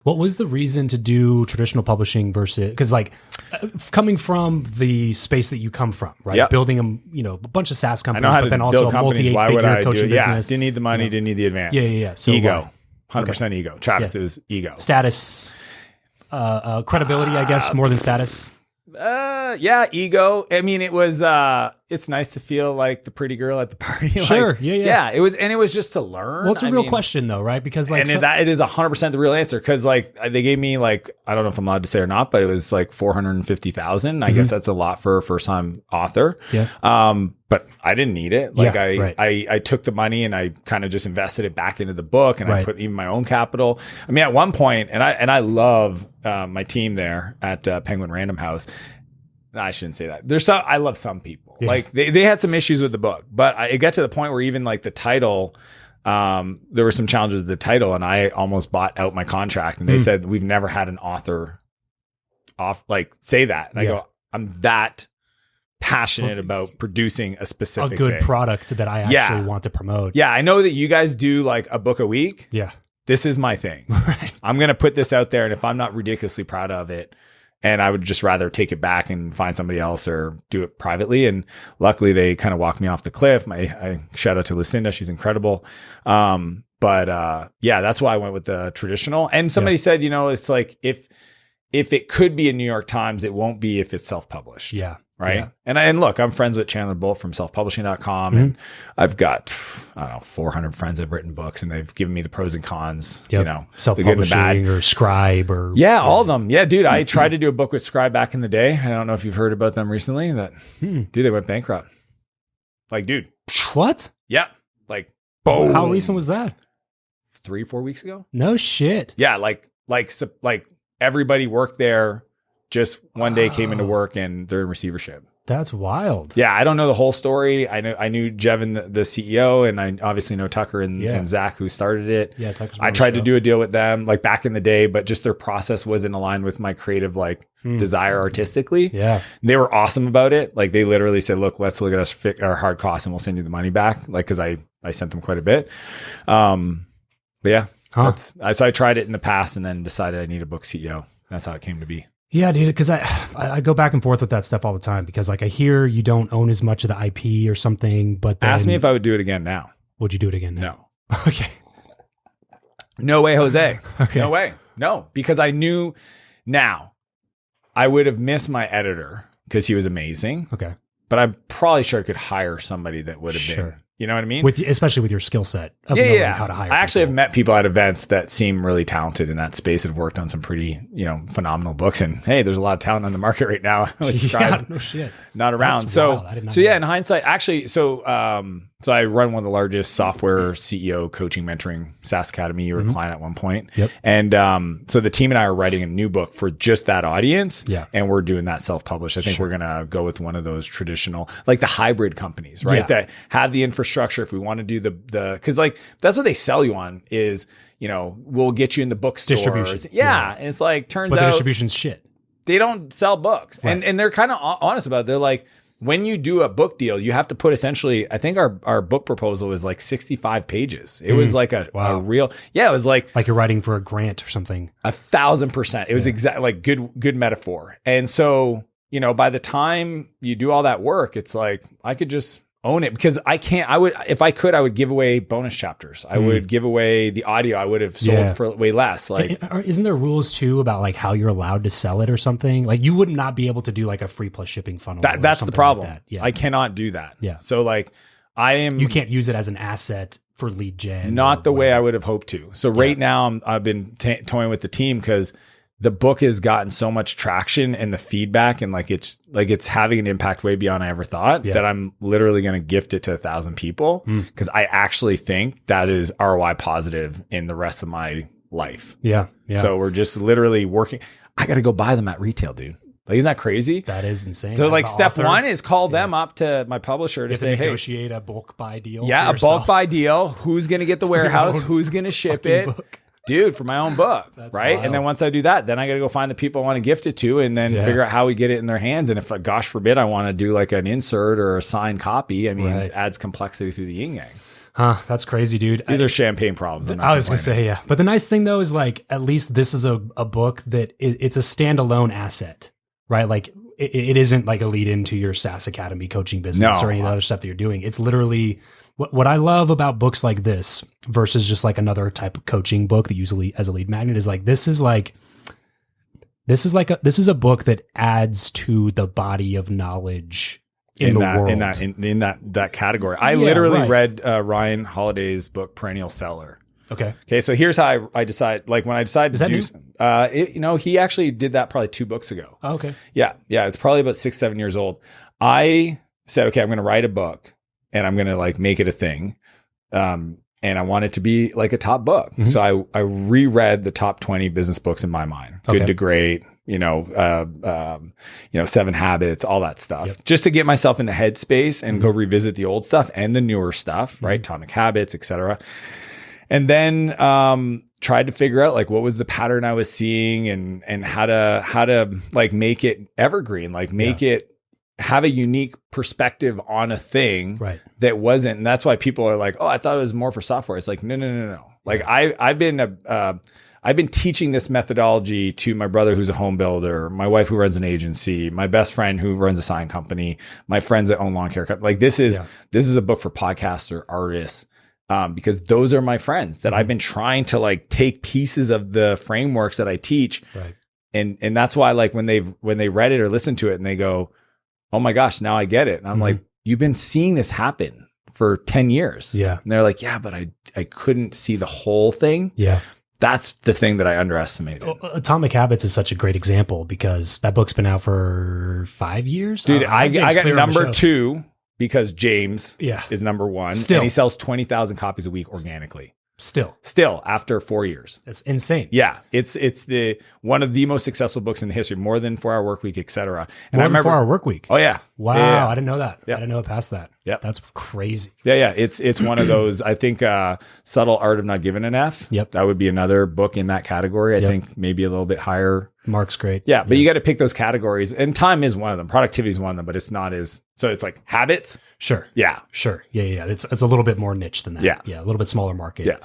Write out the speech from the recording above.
What was the reason to do traditional publishing versus, because like coming from the space that you come from, right? Yep. Building a bunch of SaaS companies, but then build also a companies. Why would multi-8-figure I coaching do it? Yeah, business. didn't need the money, didn't need the advance. Yeah. So ego, 100% ego. Travis is ego. Status, credibility, I guess, more than status. Yeah, ego. I mean, it was, it's nice to feel like the pretty girl at the party. Sure. Like, Yeah. it was just to learn. Well, it's a real question though, right? Because like, it is 100% the real answer. Cause like they gave me like, I don't know if I'm allowed to say or not, but it was like 450,000. I guess that's a lot for a first time author. Yeah. But I didn't need it. Like right. I took the money and I kind of just invested it back into the book, and I put even my own capital. I mean, at one point, and I love my team there at Penguin Random House. No, I shouldn't say that. I love some people. Yeah. Like they had some issues with the book, but it got to the point where even like the title, there were some challenges with the title, and I almost bought out my contract. And they said, we've never had an author say that. And I go, I'm that passionate about producing a specific good product that I actually want to promote. Yeah, I know that you guys do like a book a week. Yeah. This is my thing. Right. I'm going to put this out there, and if I'm not ridiculously proud of it, and I would just rather take it back and find somebody else or do it privately. And luckily they kind of walked me off the cliff. I shout out to Lucinda. She's incredible. But that's why I went with the traditional. And somebody said, it's like, if it could be a New York Times, it won't be if it's self-published. Yeah. Right. Yeah. And look, I'm friends with Chandler Bolt from selfpublishing.com. And I've got, 400 friends that have written books, and they've given me the pros and cons, self-publishing or Scribe or. Yeah, all of them. Yeah, dude, I tried to do a book with Scribe back in the day. I don't know if you've heard about them recently. Dude, they went bankrupt. Like, dude. What? Yeah. Like, boom. How recent was that? 3-4 weeks ago. No shit. Yeah. Like everybody worked there. Just one day came into work and they're in receivership. That's wild. Yeah, I don't know the whole story. I knew Jevin, the CEO, and I obviously know Tucker and Zach, who started it. Yeah, Tucker's I tried to do a deal with them like back in the day, but just their process wasn't aligned with my creative desire artistically. Yeah, they were awesome about it. Like they literally said, "Look, let's look at our hard costs, and we'll send you the money back." Like because I sent them quite a bit. But yeah, so I tried it in the past, and then decided I need a book CEO. That's how it came to be. Yeah, dude, because I go back and forth with that stuff all the time because like I hear you don't own as much of the IP or something, but then, ask me if I would do it again now. Would you do it again now? No. Okay. No way, Jose. Okay. No way. No, because I knew now I would have missed my editor because he was amazing. Okay. But I'm probably sure I could hire somebody that would have been. You know what I mean? Especially with your skill set of knowing how to hire I actually people. have met people at events that seem really talented in that space and have worked on some pretty, phenomenal books. And hey, there's a lot of talent on the market right now. No shit. Not around. That's so, wild. I did not so know yeah, that. in hindsight, actually, so I run one of the largest software CEO coaching mentoring SaaS Academy. You were a client at one point. Yep. And so the team and I are writing a new book for just that audience. Yeah. And we're doing that self-published. I think we're going to go with one of those traditional, like the hybrid companies, right? Yeah. That have the infrastructure. If we want to do the, cause like that's what they sell you on is, we'll get you in the bookstores. Distribution. Yeah. And it's like, turns But out the distribution's shit. they don't sell books. Right. And they're kind of honest about it. They're like, when you do a book deal, you have to put essentially, I think our book proposal was like 65 pages. It was like a real, it was like you're writing for a grant or something. 1,000%. It was exactly like good metaphor. And so, by the time you do all that work, it's like, I could just own it because if I could, I would give away bonus chapters. I would give away the audio. I would have sold for way less. Like, isn't there rules too about like how you're allowed to sell it or something? Like you would not be able to do like a free plus shipping funnel. That's the problem. Like that. Yeah. I cannot do that. Yeah. So like you can't use it as an asset for lead gen. Not the way I would have hoped to. So right now I've been toying with the team because the book has gotten so much traction and the feedback and it's having an impact way beyond I ever thought that I'm literally going to gift it to 1,000 people because I actually think that is ROI positive in the rest of my life. Yeah. So we're just literally working. I got to go buy them at retail, dude. Like, isn't that crazy? That is insane. So like step one is call them up to my publisher to say, negotiate a bulk buy deal. Yeah, a bulk buy deal. Who's going to get the warehouse? Who's going to ship it? Book. Dude, for my own book, right? Wild. And then once I do that, then I got to go find the people I want to gift it to and then figure out how we get it in their hands. And if, gosh forbid, I want to do like an insert or a signed copy, I mean, it adds complexity through the yin yang. That's crazy, dude. These are champagne problems. I was going to say, yeah. But the nice thing though is like, at least this is a book that it's a standalone asset, right? Like it isn't like a lead into your SaaS Academy coaching business or any of the other stuff that you're doing. It's literally what I love about books like this versus just like another type of coaching book that usually as a lead magnet is like, this is a book that adds to the body of knowledge in the world. In that category. I literally read Ryan Holiday's book, Perennial Seller. Okay. So here's how I decide. Like when I decided to do, he actually did that probably 2 books ago. Oh, okay. Yeah. It's probably about 6-7 years old. I said, okay, I'm going to write a book and I'm going to like make it a thing. And I want it to be like a top book. Mm-hmm. So I reread the top 20 business books in my mind, Good to Great, 7 Habits, all that stuff, just to get myself in the headspace and go revisit the old stuff and the newer stuff, right? Atomic Habits, etc. And then tried to figure out like what was the pattern I was seeing and how to like make it evergreen, like make it have a unique perspective on a thing that wasn't. And that's why people are like, oh, I thought it was more for software. It's like, no. Like I've been teaching this methodology to my brother who's a home builder, my wife who runs an agency, my best friend who runs a sign company, my friends that own lawn care company. Like this is a book for podcasts or artists. Because those are my friends that I've been trying to like take pieces of the frameworks that I teach. Right. And that's why like when they read it or listened to it and they go, oh my gosh, now I get it. And I'm like, you've been seeing this happen for 10 years. Yeah. And they're like, yeah, but I couldn't see the whole thing. Yeah. That's the thing that I underestimated. Atomic Habits is such a great example because that book's been out for 5 years. Dude, I got number 2 because James is number 1. Still. And he sells 20,000 copies a week organically. Still after 4 years. That's insane. Yeah. It's the one of the most successful books in the history, more than 4 Hour Workweek, etc. And I remember 4 Hour Workweek. Oh yeah. Wow. Yeah. I didn't know that. Yep. I didn't know it past that. Yeah. That's crazy. Yeah. It's one of those, I think, Subtle Art of Not Giving an F. Yep. That would be another book in that category. I think maybe a little bit higher. Mark's great. Yeah. But you got to pick those categories, and time is one of them. Productivity is one of them, but it's not as, so it's like habits. Sure. Yeah. Sure. Yeah. It's a little bit more niche than that. Yeah. Yeah. A little bit smaller market. Yeah.